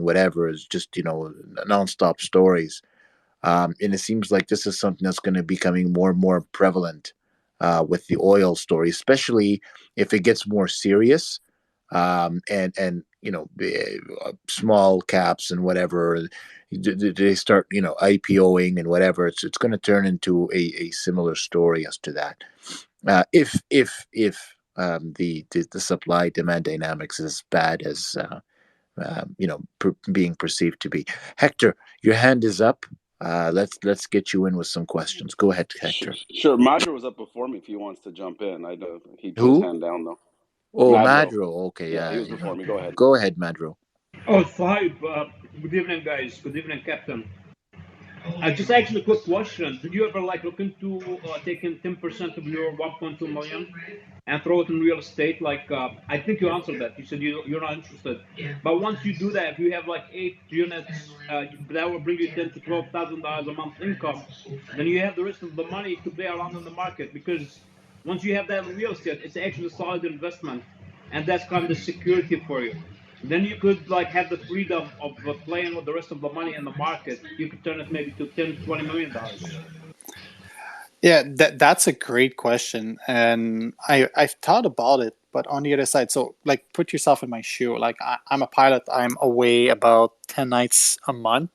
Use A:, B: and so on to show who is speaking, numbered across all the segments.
A: whatever is just nonstop stories. And it seems like this is something that's going to be becoming more and more prevalent with the oil story, especially if it gets more serious. And small caps and whatever, they start IPOing and whatever. It's going to turn into a similar story as to that. If the supply demand dynamics is as bad as being perceived to be. Hector, your hand is up. Let's get you in with some questions. Go ahead, Hector.
B: Sure. Madro was up before me if he wants to jump in. I know he put his
A: Who?
B: hand down though.
A: Oh,
B: Madro.
A: Madro. Okay,
B: Yeah, he
A: yeah.
B: was before me. Go ahead.
A: Go ahead, Madro.
C: Oh, hi. Good evening, guys. Good evening, Captain. Just actually a quick question. Did you ever like look into taking 10% of your 1.2 million and throw it in real estate? Like, I think you answered that. You said you're not interested. But once you do that, if you have like 8 units, that will bring you $10,000 to $12,000 a month income. Then you have the rest of the money to play around in the market, because once you have that in real estate, it's actually a solid investment, and that's kind of security for you. Then you could like have the freedom of playing with the rest of the money in the market. You could turn it maybe to 10, $20 million.
D: Yeah, that's a great question, and I've thought about it. But on the other side, so like put yourself in my shoe. Like I'm a pilot. I'm away about 10 nights a month.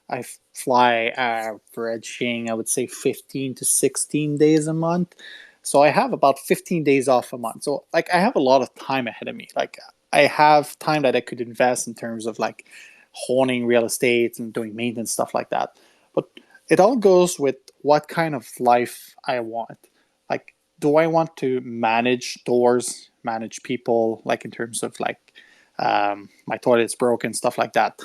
D: I fly averaging, I would say, 15 to 16 days a month. So I have about 15 days off a month. So like I have a lot of time ahead of me. Like I have time that I could invest in terms of like honing real estate and doing maintenance stuff like that. But it all goes with what kind of life I want. Like, do I want to manage doors, manage people, like in terms of like my toilet's broken, stuff like that?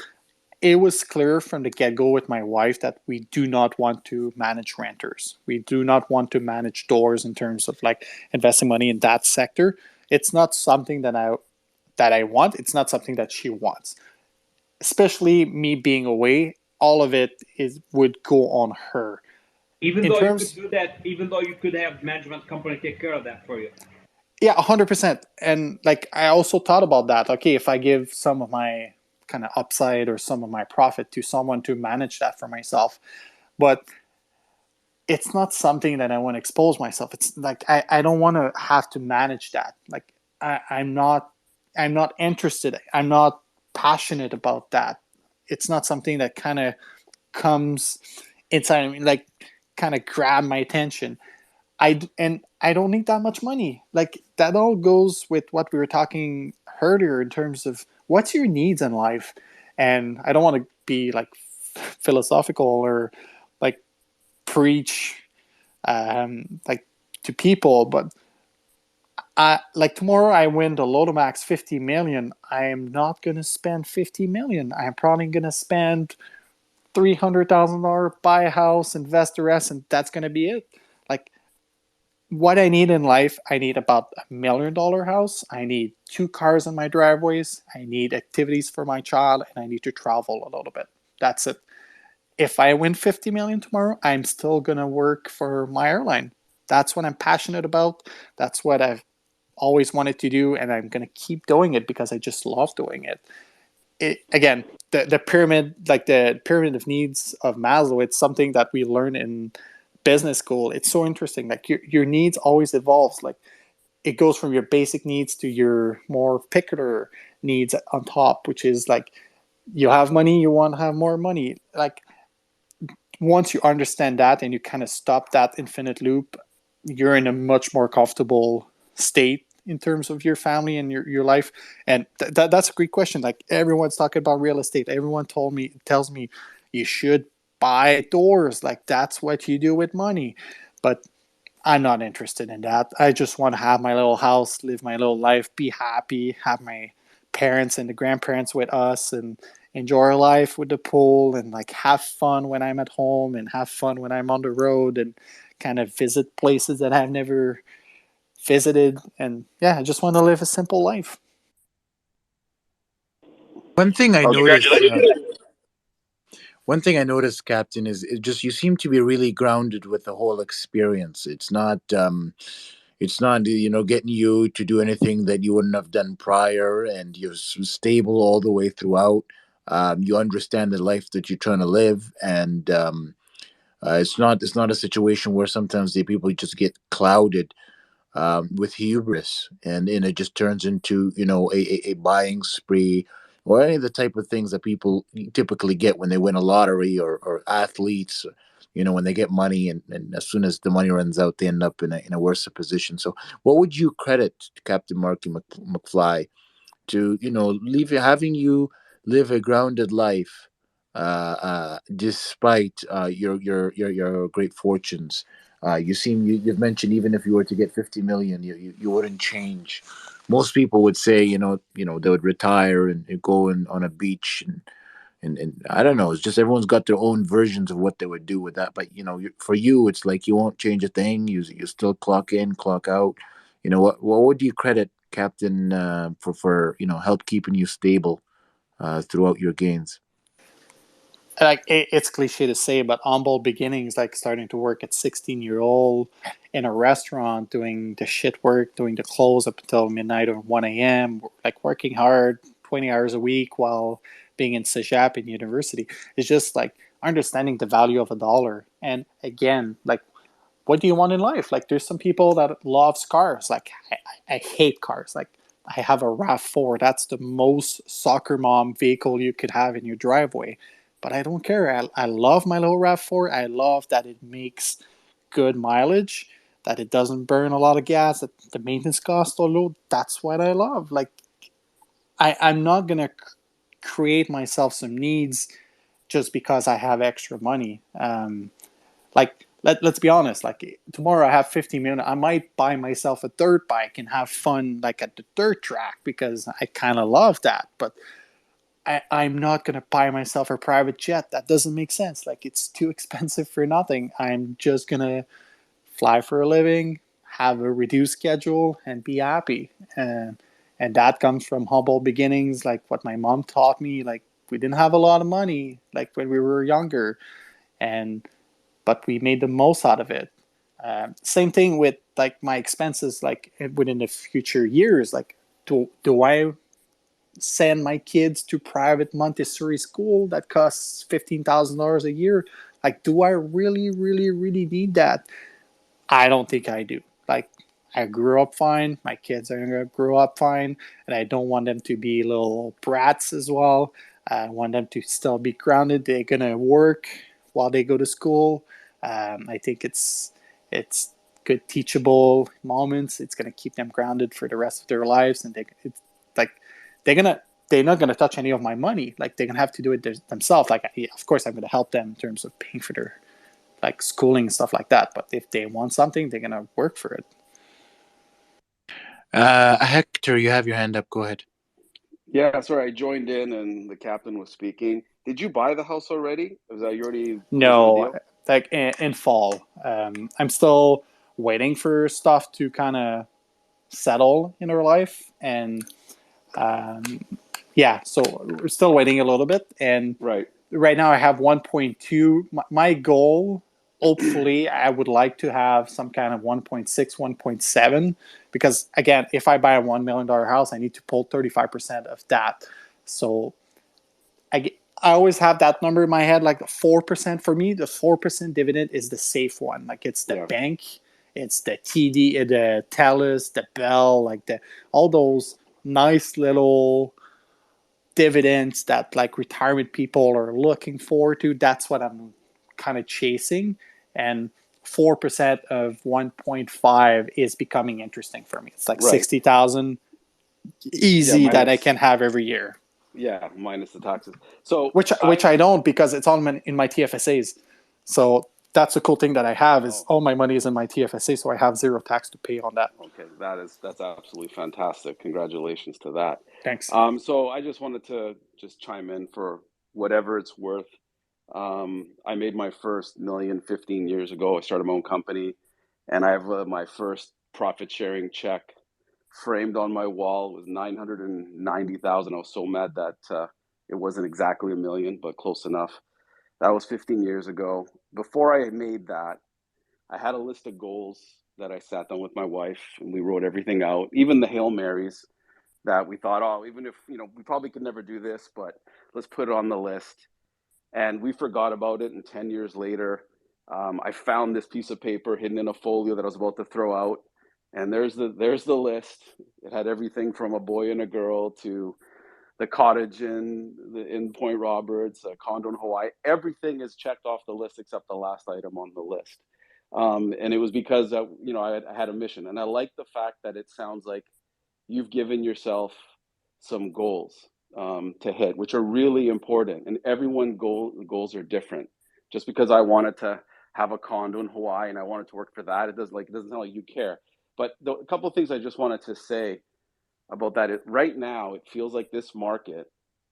D: It was clear from the get-go with my wife that we do not want to manage renters. We do not want to manage doors in terms of like investing money in that sector. It's not something that I want. It's not something that she wants. Especially me being away, all of it would go on her.
C: Even
D: In
C: though you could
D: terms,
C: do that, even though you could have management company take care of that for you.
D: yeah, 100%. And like I also thought about that. Okay, if I give some of my kind of upside or some of my profit to someone to manage that for myself, but it's not something that I want to expose myself. It's like I don't want to have to manage that. Like I'm not interested. I'm not passionate about that. It's not something that kind of comes inside of me, like kind of grab my attention. I don't need that much money. Like that all goes with what we were talking earlier in terms of what's your needs in life. And I don't want to be like philosophical or like preach like to people, but like tomorrow I win the Lotto Max 50 million. I am not gonna spend 50 million. I'm probably gonna spend $300,000, buy a house, invest the rest, and that's gonna be it. Like what I need in life, I need about $1 million house. I need 2 cars in my driveways. I need activities for my child, and I need to travel a little bit. That's it. If I win 50 million tomorrow, I'm still gonna work for my airline. That's what I'm passionate about. That's what I've always wanted to do, and I'm gonna keep doing it because I just love doing it. Again, the pyramid, like the pyramid of needs of Maslow, it's something that we learn in business school. It's so interesting. Like your needs always evolves. Like it goes from your basic needs to your more particular needs on top, which is like you have money, you want to have more money. Like once you understand that and you kind of stop that infinite loop, you're in a much more comfortable state in terms of your family and your life. And that's a great question. Like everyone's talking about real estate. Everyone tells me you should buy doors. Like that's what you do with money. But I'm not interested in that. I just want to have my little house, live my little life, be happy, have my parents and the grandparents with us, and enjoy our life with the pool, and like have fun when I'm at home and have fun when I'm on the road, and kind of visit places that I've never visited. And yeah, I just want to live a simple life.
A: One thing I noticed.
B: Congratulations.
A: One thing I noticed, Captain, is it just you seem to be really grounded with the whole experience. It's not getting you to do anything that you wouldn't have done prior, and you're stable all the way throughout. You understand the life that you're trying to live, and it's not a situation where sometimes the people just get clouded with hubris, and it just turns into a buying spree, or any of the type of things that people typically get when they win a lottery, or athletes, when they get money, and as soon as the money runs out, they end up in a worse position. So what would you credit Captain Marky McFly to, having you live a grounded life, despite your great fortunes. You've mentioned, even if you were to get 50 million, you wouldn't change. Most people would say, they would retire and go on a beach, and I don't know. It's just everyone's got their own versions of what they would do with that. But for you, it's like you won't change a thing. You still clock in, clock out. What would you credit Captain, for help keeping you stable throughout your gains?
D: Like it's cliche to say, but humble beginnings, like starting to work at 16-year-old in a restaurant, doing the shit work, doing the close up until midnight or 1 a.m., like working hard 20 hours a week while being in Cégep in university. It's just like understanding the value of a dollar. And again, like, what do you want in life? Like, there's some people that loves cars. Like, I hate cars. Like, I have a RAV4. That's the most soccer mom vehicle you could have in your driveway. But I don't care. I love my little RAV4. I love that it makes good mileage, that it doesn't burn a lot of gas, that the maintenance costs are low. That's what I love. Like, I'm not going to create myself some needs just because I have extra money. Like, let's be honest, like tomorrow I have 50 million, I might buy myself a dirt bike and have fun like at the dirt track because I kind of love that. But I'm not going to buy myself a private jet. That doesn't make sense. Like, it's too expensive for nothing. I'm just going to fly for a living, have a reduced schedule, and be happy. And that comes from humble beginnings, like what my mom taught me. Like, we didn't have a lot of money like when we were younger, and but we made the most out of it. Same thing with like my expenses, like within the future years. Like, do I send my kids to private Montessori school that costs $15,000 a year? Like, do I really, really, really need that? I don't think I do. Like, I grew up fine. My kids are gonna grow up fine, and I don't want them to be little brats as well. I want them to still be grounded. They're gonna work while they go to school. I think it's good teachable moments. It's gonna keep them grounded for the rest of their lives, and it's like they're not gonna touch any of my money. Like, they're gonna have to do it themselves. Like, of course, I'm gonna help them in terms of paying for their like schooling and stuff like that. But if they want something, they're gonna work for it.
A: Hector, you have your hand up. Go ahead.
B: Yeah, sorry, I joined in and the captain was speaking. Did you buy the house already? Was that you already close on the
D: No,
B: deal?
D: like in fall. I'm still waiting for stuff to kind of settle in our life, and um, yeah, so we're still waiting a little bit. And
B: Right.
D: right now I have 1.2. My goal, hopefully, I would like to have some kind of 1.6, 1.7, because again, if I buy a $1 million house, I need to pull 35% of that. So I always have that number in my head, like 4%. For me, the 4% dividend is the safe one. Like, it's the
B: Yeah.
D: bank, it's the TD, the TELUS, the Bell, like all those nice little dividends that like retirement people are looking forward to. That's what I'm kind of chasing. And 4% of 1.5 is becoming interesting for me. It's like
B: Right.
D: 60,000
B: Yeah,
D: easy that I can have every year.
B: minus the taxes. So
D: Which I don't, because it's all in my TFSAs. So that's the cool thing that I have is all my money is in my TFSA, so I have zero tax to pay on that.
B: Okay, that's absolutely fantastic. Congratulations to that.
D: Thanks.
B: So I just wanted to just chime in for whatever it's worth. I made my first million 15 years ago. I started my own company, and I have my first profit sharing check framed on my wall. It was 990,000. I was so mad that it wasn't exactly a million, but close enough. That was 15 years ago. Before I made that, I had a list of goals that I sat down with my wife and we wrote everything out, even the Hail Marys. that we thought, oh, even if, we probably could never do this, but let's put it on the list. And we forgot about it. And 10 years later, I found this piece of paper hidden in a folio that I was about to throw out. And there's the list. It had everything from a boy and a girl to the cottage in Point Roberts, a condo in Hawaii. Everything is checked off the list except the last item on the list. And it was because I had a mission. And I like the fact that it sounds like you've given yourself some goals to hit, which are really important. And everyone's goals are different. Just because I wanted to have a condo in Hawaii and I wanted to work for that, it doesn't sound like you care. But a couple of things I just wanted to say about that. Right now, it feels like this market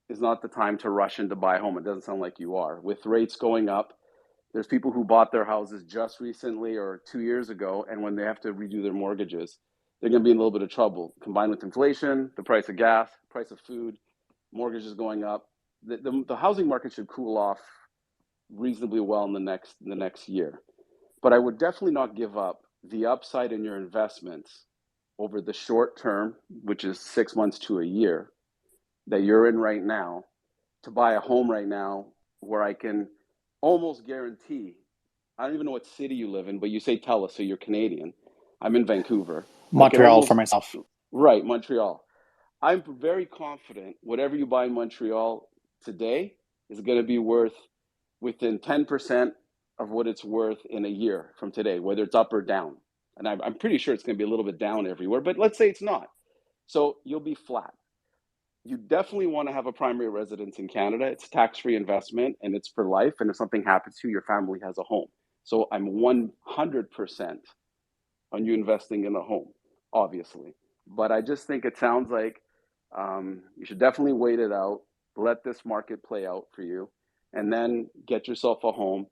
B: is not the time to rush in to buy a home. It doesn't sound like you are. With rates going up, there's people who bought their houses just recently or 2 years ago, and when they have to redo their mortgages, they're going to be in a little bit of trouble. Combined with inflation, the price of gas, price of food, mortgages going up, the housing market should cool off reasonably well in the next year. But I would definitely not give up the upside in your investments over the short term, which is 6 months to a year, that you're in right now, to buy a home right now where I can almost guarantee, I don't even know what city you live in, but you say Telus, so you're Canadian. I'm in Vancouver.
D: Montreal for myself.
B: Right, Montreal. I'm very confident whatever you buy in Montreal today is going to be worth within 10% of what it's worth in a year from today, whether it's up or down. And I'm pretty sure it's going to be a little bit down everywhere, but let's say it's not. So you'll be flat. You definitely want to have a primary residence in Canada. It's tax-free investment and it's for life. And if something happens to you, your family has a home. So I'm 100% on you investing in a home, obviously. But I just think it sounds like you should definitely wait it out, let this market play out for you, and then get yourself a home.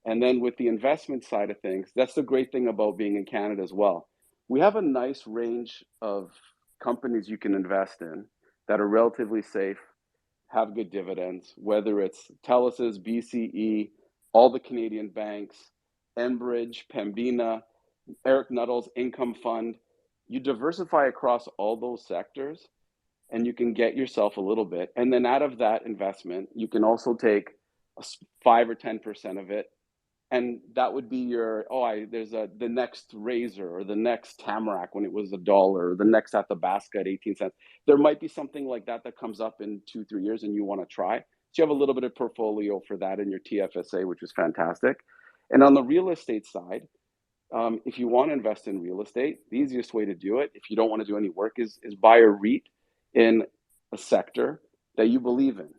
B: And then with the investment side of things, that's the great thing about being in Canada as well. We have a nice range of companies you can invest in that are relatively safe, have good dividends, whether it's Telus, BCE, all the Canadian banks, Enbridge, Pembina, Eric Nuttall's income fund. You diversify across all those sectors and you can get yourself a little bit. And then out of that investment, you can also take 5 or 10% of it. And that would be your, the next Razor or the next Tamarack when it was $1, or the next Athabasca at 18 cents. There might be something like that comes up in 2-3 years and you want to try. So you have a little bit of portfolio for that in your TFSA, which is fantastic. And on the real estate side, if you want to invest in real estate, the easiest way to do it, if you don't want to do any work, is buy a REIT in a sector that you believe in.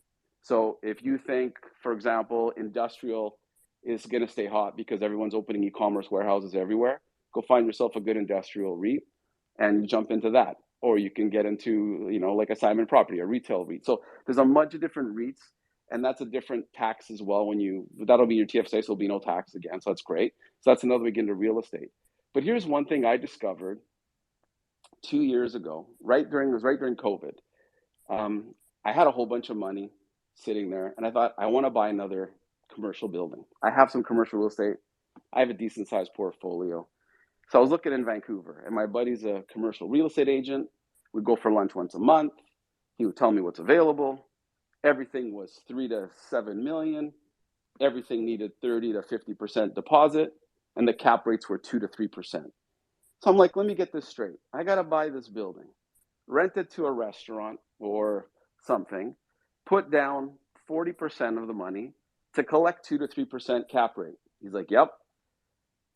B: So if you think, for example, industrial is going to stay hot because everyone's opening e-commerce warehouses everywhere, go find yourself a good industrial REIT and you jump into that. Or you can get into, like a Simon Property, a retail REIT. So there's a bunch of different REITs, and that's a different tax as well. That'll be your TFSA, so there'll be no tax again. So that's great. So that's another way to get into real estate. But here's one thing I discovered 2 years ago, right during COVID. I had a whole bunch of money sitting there, and I thought, I want to buy another commercial building. I have some commercial real estate. I have a decent sized portfolio. So I was looking in Vancouver, and my buddy's a commercial real estate agent. We'd go for lunch once a month. He would tell me what's available. Everything was 3 to 7 million. Everything needed 30 to 50% deposit, and the cap rates were 2 to 3%. So I'm like, let me get this straight. I got to buy this building, rent it to a restaurant or something, put down 40% of the money to collect 2 to 3% cap rate. He's like, yep.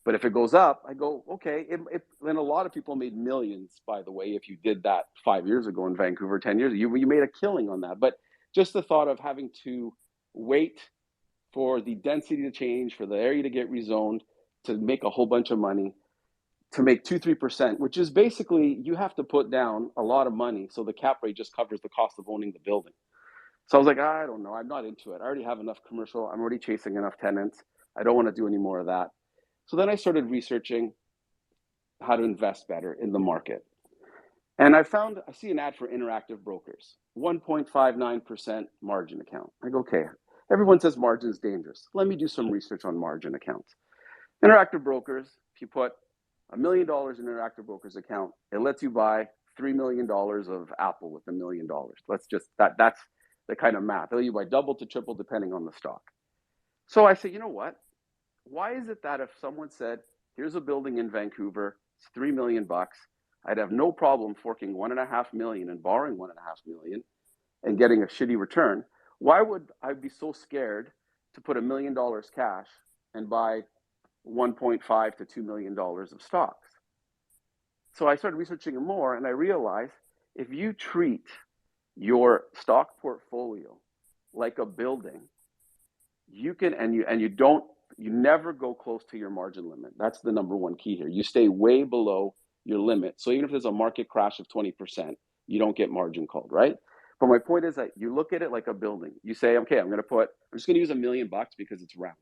B: But if it goes up, I go, okay. And a lot of people made millions, by the way, if you did that 5 years ago in Vancouver, 10 years ago, you made a killing on that. But just the thought of having to wait for the density to change, for the area to get rezoned, to make a whole bunch of money, to make 2-3%, which is basically you have to put down a lot of money so the cap rate just covers the cost of owning the building. So I was like, I don't know, I'm not into it. I already have enough commercial. I'm already chasing enough tenants. I don't want to do any more of that. So then I started researching how to invest better in the market. And I see an ad for Interactive Brokers, 1.59% margin account. I go, okay, everyone says margin is dangerous. Let me do some research on margin accounts. Interactive Brokers, if you put $1 million in Interactive Brokers account, it lets you buy $3 million of Apple with $1 million. Let's just that's the kind of math. You buy double to triple depending on the stock. So I say, you know what? Why is it that if someone said, here's a building in Vancouver, it's $3 million, I'd have no problem forking $1.5 million and borrowing $1.5 million and getting a shitty return? Why would I be so scared to put $1 million cash and buy 1.5 to $2 million of stocks? So I started researching more, and I realized if you treat your stock portfolio like a building, you can, and you never go close to your margin limit. That's the number one key here. You stay way below your limit. So even if there's a market crash of 20%, you don't get margin called, right? But my point is that you look at it like a building. You say, okay, I'm just going to use $1 million because it's round.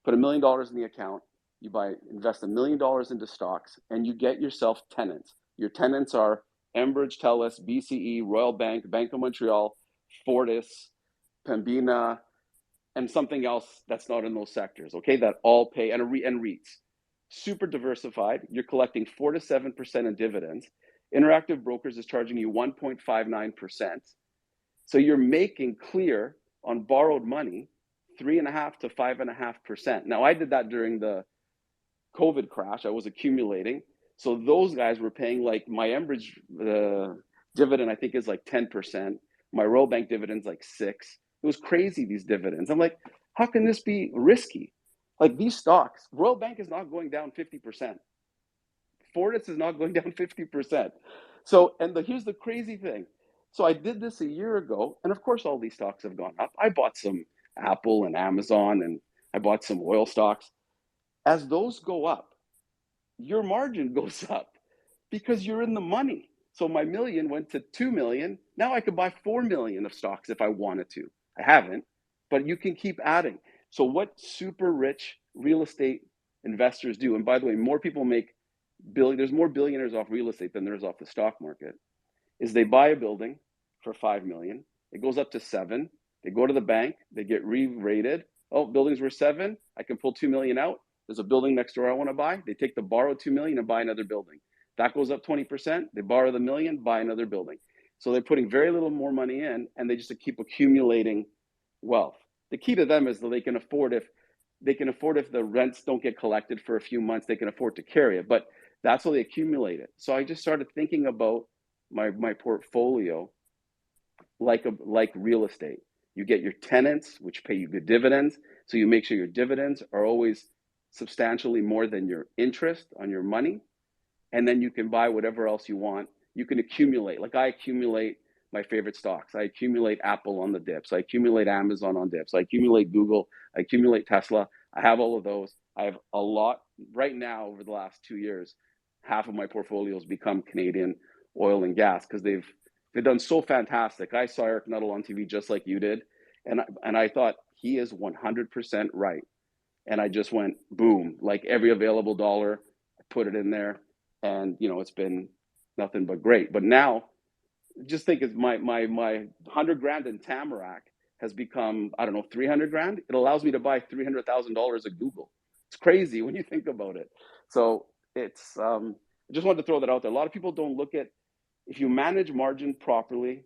B: Put $1 million in the account. You invest $1 million into stocks, and you get yourself tenants. Your tenants are Enbridge, TELUS, BCE, Royal Bank, Bank of Montreal, Fortis, Pembina, and something else that's not in those sectors, okay, that all pay, and REITs. Super diversified. You're collecting 4 to 7% in dividends. Interactive Brokers is charging you 1.59%. So you're making clear on borrowed money 3.5 to 5.5%. Now, I did that during the COVID crash. I was accumulating. So those guys were paying, like, my Enbridge dividend, I think, is like 10%. My Royal Bank dividend's like 6%. It was crazy, these dividends. I'm like, how can this be risky? Like, these stocks, Royal Bank is not going down 50%. Fortis is not going down 50%. So, and here's the crazy thing. So I did this a year ago, and of course all these stocks have gone up. I bought some Apple and Amazon, and I bought some oil stocks. As those go up, your margin goes up because you're in the money. So my million went to 2 million. Now I could buy 4 million of stocks if I wanted to. I haven't, but you can keep adding. So what super rich real estate investors do, and by the way, more people make there's more billionaires off real estate than there's off the stock market, is they buy a building for 5 million. It goes up to 7. They go to the bank, they get re-rated. Oh, buildings were 7. I can pull 2 million out. There's a building next door I want to buy. They take the borrowed 2 million and buy another building. That goes up 20%. They borrow the million, buy another building. So they're putting very little more money in, and they just keep accumulating wealth. The key to them is that they can afford if the rents don't get collected for a few months, they can afford to carry it. But that's how they accumulate it. So I just started thinking about my portfolio like real estate. You get your tenants, which pay you good dividends. So you make sure your dividends are always substantially more than your interest on your money. And then you can buy whatever else you want. You can accumulate. Like, I accumulate my favorite stocks. I accumulate Apple on the dips. I accumulate Amazon on dips. I accumulate Google. I accumulate Tesla. I have all of those. I have a lot right now. Over the last 2 years, half of my portfolio has become Canadian oil and gas because they've done so fantastic. I saw Eric Nuttall on TV just like you did, and I thought he is 100% right. And I just went boom, like every available dollar, I put it in there. And, it's been nothing but great. But now, just think, it's my 100 grand in Tamarack has become, I don't know, 300 grand. It allows me to buy $300,000 at Google. It's crazy when you think about it. So it's, I just wanted to throw that out there. A lot of people don't look at, if you manage margin properly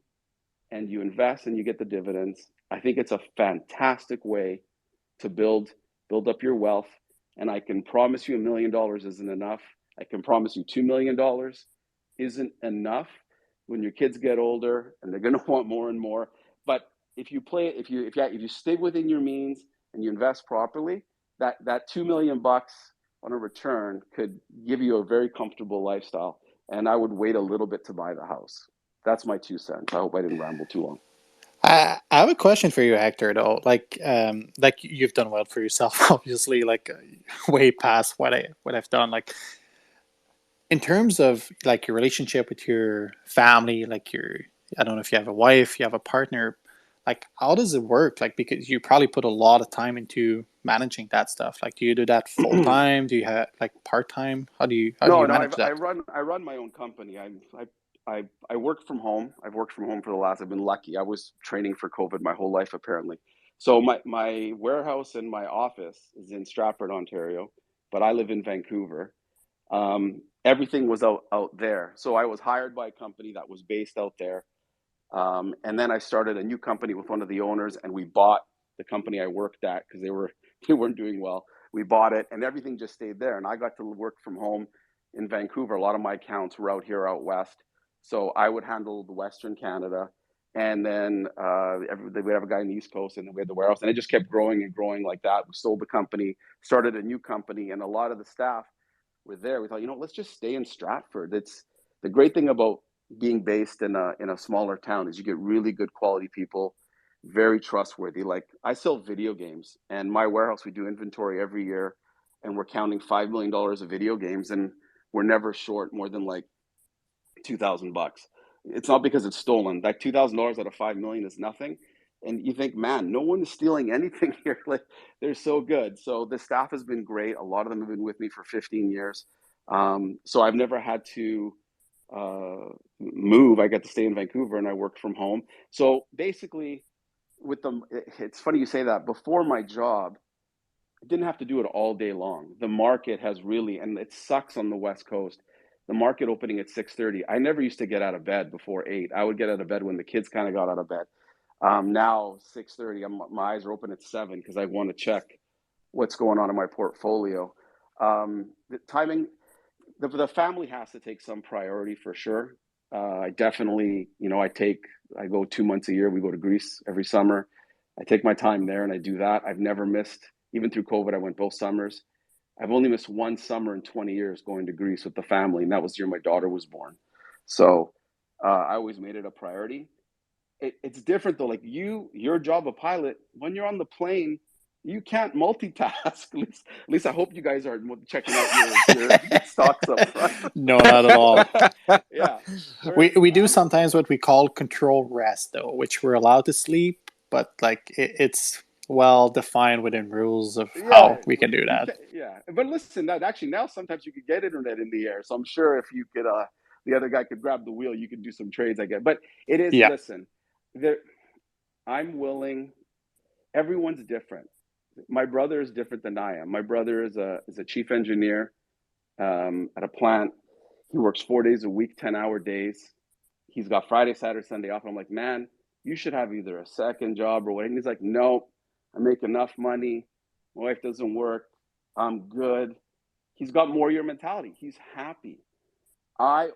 B: and you invest and you get the dividends, I think it's a fantastic way to build up your wealth. And I can promise you $1 million isn't enough. I can promise you $2 million isn't enough when your kids get older and they're going to want more and more. But if you stay within your means and you invest properly, that $2 million on a return could give you a very comfortable lifestyle. And I would wait a little bit to buy the house. That's my 2 cents. I hope I didn't ramble too long.
D: I have a question for you, Hector, though. Like you've done well for yourself, obviously, way past what I've done. Like, in terms of like your relationship with your family, I don't know if you have a wife, you have a partner, like, how does it work? Like, because you probably put a lot of time into managing that stuff. Like, do you do that full time? Do you have like part time? How do you manage that?
B: I run my own company. I work from home. I've worked from home I've been lucky. I was training for COVID my whole life, apparently. So my warehouse and my office is in Stratford, Ontario, but I live in Vancouver. everything was out there. So I was hired by a company that was based out there. And then I started a new company with one of the owners, and we bought the company I worked at because they weren't doing well. We bought it, and everything just stayed there. And I got to work from home in Vancouver. A lot of my accounts were out here out west, so I would handle the Western Canada, and then we have a guy in the East Coast, and then we had the warehouse, and it just kept growing and growing like that. We sold the company, started a new company, and a lot of the staff were there. We thought, let's just stay in Stratford. It's the great thing about being based in a smaller town is you get really good quality people, very trustworthy. Like I sell video games, and my warehouse, we do inventory every year, and we're counting $5 million of video games, and we're never short more than like $2,000. It's not because it's stolen. That $2,000 out of 5 million is nothing. And you think, man, no one is stealing anything here. Like they're so good. So the staff has been great. A lot of them have been with me for 15 years. So I've never had to move. I got to stay in Vancouver, and I work from home. So basically, with them, it's funny you say that. Before my job, I didn't have to do it all day long. The market has really, and it sucks on the West Coast. The market opening at 6:30. I never used to get out of bed before 8. I would get out of bed when the kids kind of got out of bed. Now 6:30, my eyes are open at 7 because I want to check what's going on in my portfolio. The timing, the family has to take some priority for sure. I definitely, I go 2 months a year. We go to Greece every summer. I take my time there and I do that. I've never missed, even through COVID, I went both summers. I've only missed one summer in 20 years going to Greece with the family, and that was the year my daughter was born. So I always made it a priority. It's different though. Like your job, a pilot, when you're on the plane, you can't multitask. At least I hope you guys are checking out your stocks up front.
D: No, not at all.
B: Yeah.
D: We do sometimes what we call control rest, though, which we're allowed to sleep, but like it's well defined within rules of how we can do that.
B: Yeah. But listen, that actually now sometimes you could get internet in the air. So I'm sure if you could, the other guy could grab the wheel, you could do some trades, I guess. But it is, listen, I'm willing. Everyone's different. My brother is different than I am. My brother is a chief engineer at a plant. He works 4 days a week, 10-hour days. He's got Friday, Saturday, Sunday off. I'm like, man, you should have either a second job or what. And he's like, no, I make enough money. My wife doesn't work. I'm good. He's got more your mentality. He's happy. I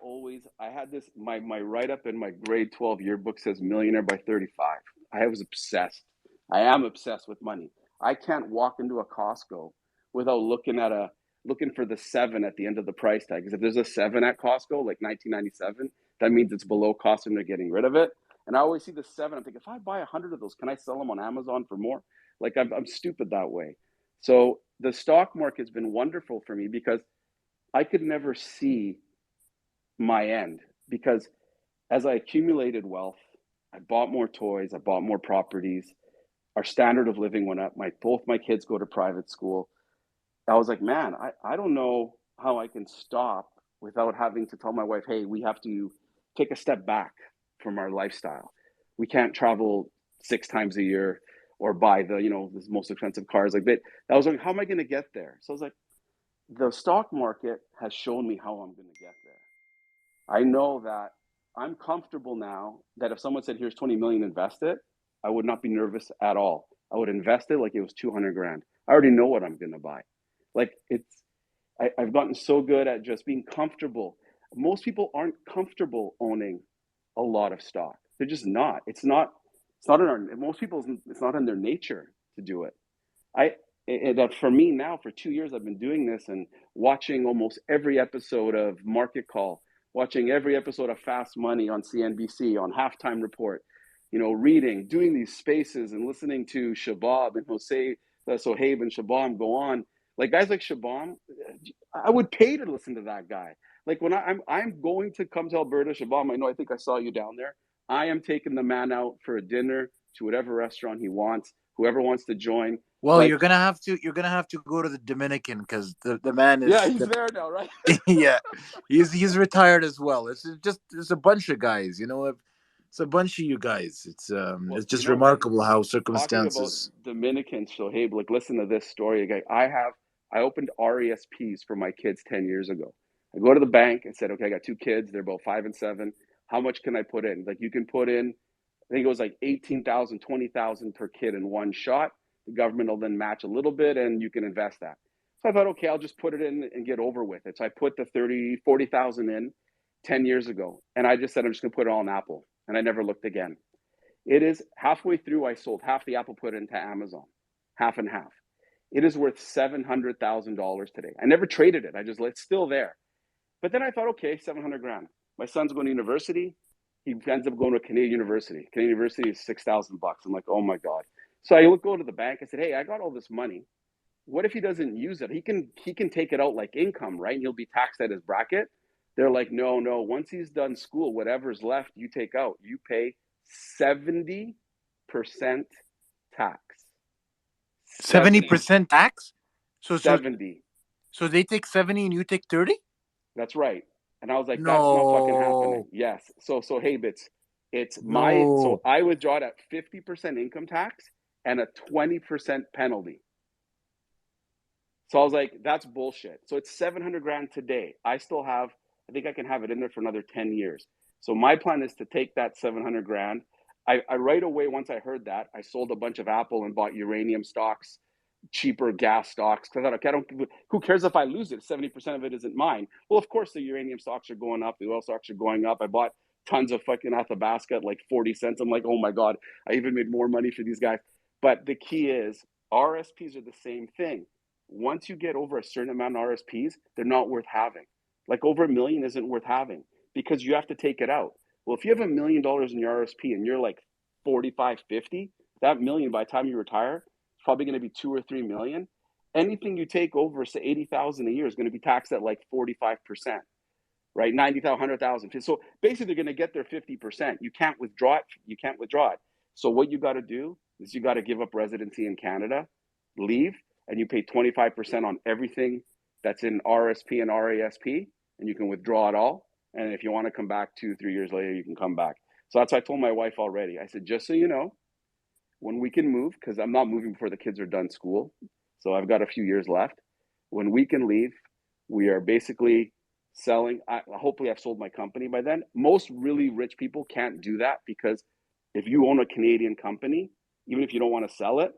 B: had this, my write-up in my grade 12 yearbook says millionaire by 35. I was obsessed. I am obsessed with money. I can't walk into a Costco without looking for the 7 at the end of the price tag. Because if there's a 7 at Costco, like 1997, that means it's below cost and they're getting rid of it. And I always see the 7. I'm thinking, if I buy 100 of those, can I sell them on Amazon for more? Like I'm stupid that way. So the stock market has been wonderful for me because I could never see my end, because as I accumulated wealth, I bought more toys, I bought more properties. Our standard of living went up. Both my kids go to private school. I was like, man, I don't know how I can stop without having to tell my wife, hey, we have to take a step back from our lifestyle. We can't travel 6 times a year or buy the most expensive cars. Like that. I was like, how am I going to get there? So I was like, the stock market has shown me how I'm going to get there. I know that I'm comfortable now that if someone said, here's 20 million, invest it, I would not be nervous at all. I would invest it like it was 200 grand. I already know what I'm going to buy. Like I've gotten so good at just being comfortable. Most people aren't comfortable owning a lot of stock. They're just not. It's not it's not in their nature to do it. That for me now, for 2 years, I've been doing this and watching almost every episode of Market Call, watching every episode of Fast Money on CNBC, on Halftime Report, reading, doing these spaces and listening to Shabab and Sohaib and Shabam go on. Like guys like Shabam, I would pay to listen to that guy. Like when I'm going to come to Alberta, Shabam, I think I saw you down there. I am taking the man out for a dinner to whatever restaurant he wants, whoever wants to join.
A: Well, you're gonna have to go to the Dominican because the man is
B: he's there now, right?
A: Yeah, he's retired as well. It's a bunch of guys, it's a bunch of you guys. It's just remarkable how circumstances.
B: Talking about Dominicans, Shoaib, like listen to this story. I opened RESPs for my kids 10 years ago. I go to the bank and said, okay, I got 2 kids. They're both 5 and 7. How much can I put in? Like, you can put in, I think it was like 18,000, 20,000 per kid in one shot. The government will then match a little bit and you can invest that. So I thought, okay, I'll just put it in and get over with it. So I put the 30, 40,000 in 10 years ago. And I just said, I'm just going to put it all in Apple. And I never looked again. It is halfway through. I sold half the Apple, put it into Amazon, half and half. It is worth $700,000 today. I never traded it. It's still there. But then I thought, okay, 700 grand. My son's going to university. He ends up going to a Canadian university. Canadian university is $6,000. I'm like, oh my God. So I go to the bank. I said, hey, I got all this money. What if he doesn't use it? He can take it out like income, right? And he'll be taxed at his bracket. They're like, no. Once he's done school, whatever's left, you take out. You pay 70% tax.
A: 70% tax? So
B: 70.
A: So they take 70 and you take 30?
B: That's right. And I was like, that's not fucking happening.
A: No.
B: Yes. So hey, it's my, so
A: No.
B: I withdraw it at 50% income tax and a 20% penalty. So I was like, that's bullshit. So it's 700 grand today. I think I can have it in there for another 10 years. So my plan is to take that 700 grand. I right away, once I heard that, I sold a bunch of Apple and bought uranium stocks, cheaper gas stocks. Because I thought, okay, who cares if I lose it? 70% of it isn't mine. Well, of course, the uranium stocks are going up. The oil stocks are going up. I bought tons of fucking Athabasca at like 40 cents. I'm like, oh my God, I even made more money for these guys. But the key is RSPs are the same thing. Once you get over a certain amount of RSPs, they're not worth having. Like over $1 million isn't worth having because you have to take it out. Well, if you have $1 million in your RSP and you're like 45, 50, that million by the time you retire, it's probably going to be 2 or 3 million. Anything you take over, say 80,000 a year, is going to be taxed at like 45%, right? 90,000, 100,000. So basically, they're going to get their 50%. You can't withdraw it. So what you got to do is you got to give up residency in Canada, leave, and you pay 25% on everything that's in RSP and RASP, and you can withdraw it all. And if you want to come back 2, 3 years later, you can come back. So that's what I told my wife already. I said, just so you know, when we can move, because I'm not moving before the kids are done school, so I've got a few years left. When we can leave, we are basically selling. Hopefully, I've sold my company by then. Most really rich people can't do that because if you own a Canadian company, even if you don't want to sell it,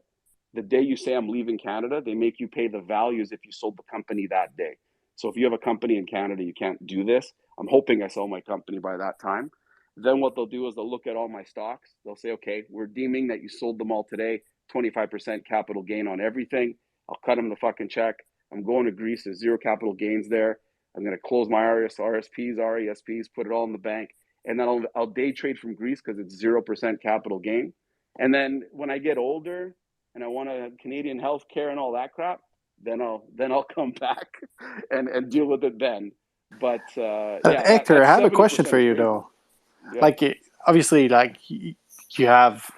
B: the day you say I'm leaving Canada, they make you pay the values if you sold the company that day. So if you have a company in Canada, you can't do this. I'm hoping I sell my company by that time. Then what they'll do is they'll look at all my stocks. They'll say, okay, we're deeming that you sold them all today, 25% capital gain on everything. I'll cut them the fucking check. I'm going to Greece. There's zero capital gains there. I'm going to close my RSPs, RESPs, put it all in the bank. And then I'll day trade from Greece because it's 0% capital gain. And then when I get older and I want a Canadian health care and all that crap, then I'll come back and deal with it then. But
D: Hector, I have a question for you
B: crazy.
D: though. Yeah. Like obviously, like you have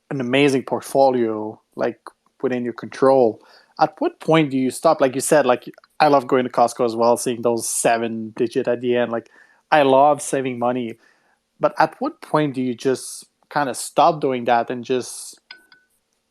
D: an amazing portfolio, like within your control. At what point do you stop? Like you said, like I love going to Costco as well, seeing those 7-digit at the end. Like I love saving money, but at what point do you just kind of stop doing that and just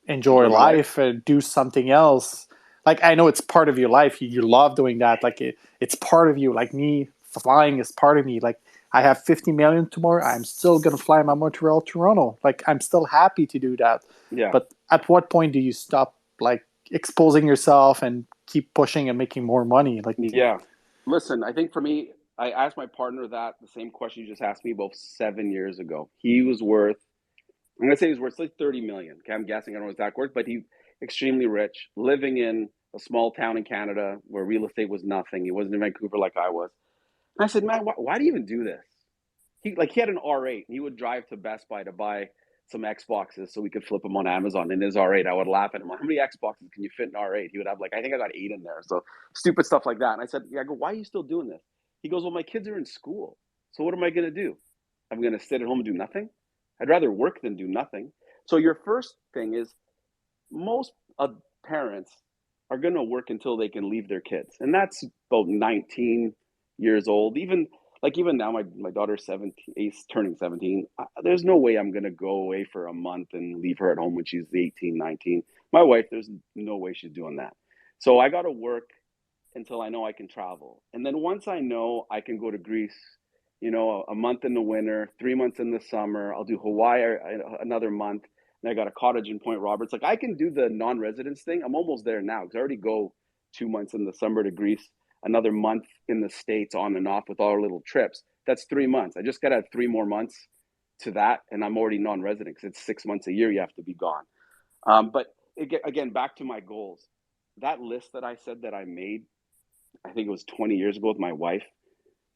D: enjoy life and do something else? Like I know it's part of your life. You love doing that. Like it's part of you. Like me, flying is part of me. Like I have 50 million tomorrow. I'm still going to fly my Montreal, Toronto. Like I'm still happy to do that.
B: Yeah.
D: But at what point do you stop like exposing yourself and keep pushing and making more money? Like,
B: yeah. Listen, I think for me, I asked my partner the same question you just asked me about 7 years ago. He was worth, I'm going to say he was worth like 30 million. Okay, I'm guessing, I don't know what that worth, but he extremely rich, living in a small town in Canada where real estate was nothing. He wasn't in Vancouver like I was. And I said, man, why do you even do this? He had an R8 and he would drive to Best Buy to buy some Xboxes so we could flip them on Amazon in his R8. I would laugh at him. How many Xboxes can you fit in R8? He would have like, I think I got 8 in there. So stupid stuff like that. And I said, I go, why are you still doing this? He goes, well, my kids are in school. So what am I going to do? I'm going to sit at home and do nothing? I'd rather work than do nothing. So your first thing is most parents are going to work until they can leave their kids. And that's about 19 years old. Even now, my daughter's 17, turning 17. There's no way I'm going to go away for a month and leave her at home when she's 18, 19. My wife, there's no way she's doing that. So I got to work until I know I can travel. And then once I know I can go to Greece, you know, a month in the winter, 3 months in the summer, I'll do Hawaii another month, and I got a cottage in Point Roberts. Like I can do the non-residence thing. I'm almost there now because I already go 2 months in the summer to Greece, another month in the States on and off with all our little trips. That's 3 months. I just got to add 3 more months to that, and I'm already non-resident because it's 6 months a year you have to be gone. But again, back to my goals. That list that I said that I made, I think it was 20 years ago with my wife.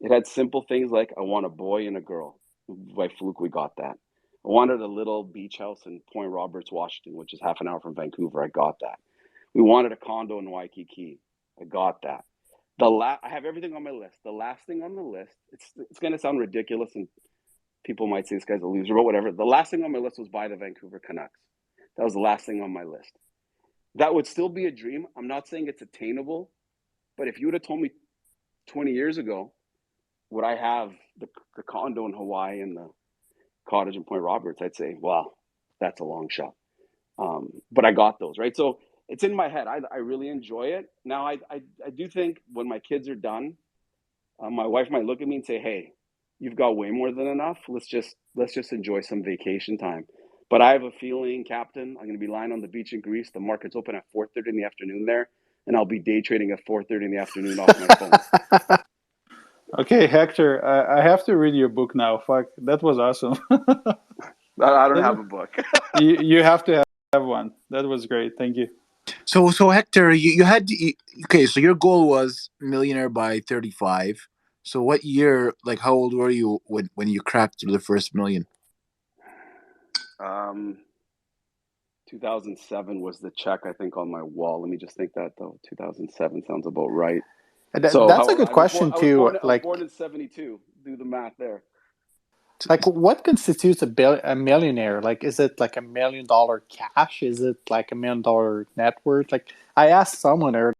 B: It had simple things like I want a boy and a girl. By fluke, we got that. I wanted a little beach house in Point Roberts, Washington, which is half an hour from Vancouver. I got that. We wanted a condo in Waikiki. I got that. I have everything on my list. The last thing on the list, it's going to sound ridiculous and people might say this guy's a loser, but whatever. The last thing on my list was buy the Vancouver Canucks. That was the last thing on my list. That would still be a dream. I'm not saying it's attainable, but if you would have told me 20 years ago, would I have the condo in Hawaii and the cottage in Point Roberts, I'd say, wow, that's a long shot. But I got those, right? So it's in my head. I really enjoy it. Now, I do think when my kids are done, my wife might look at me and say, hey, you've got way more than enough. Let's just enjoy some vacation time. But I have a feeling, Captain, I'm going to be lying on the beach in Greece. The market's open at 4:30 in the afternoon there, and I'll be day trading at 4:30 in the afternoon off my phone.
E: Okay, Hector, I have to read your book now. Fuck, that was awesome.
B: I don't have a book.
E: You have to have one. That was great. Thank you.
A: So Hector, you had okay. So your goal was millionaire by 35. So what year? Like, how old were you when you cracked through the first million?
B: 2007 was the check, I think, on my wall. Let me just think that though. 2007 sounds about right.
D: That's a good question too.
B: I was born in 72. Do the math there.
D: Like, what constitutes a millionaire? Like, is it like $1 million cash? Is it like $1 million net worth? Like, I asked someone earlier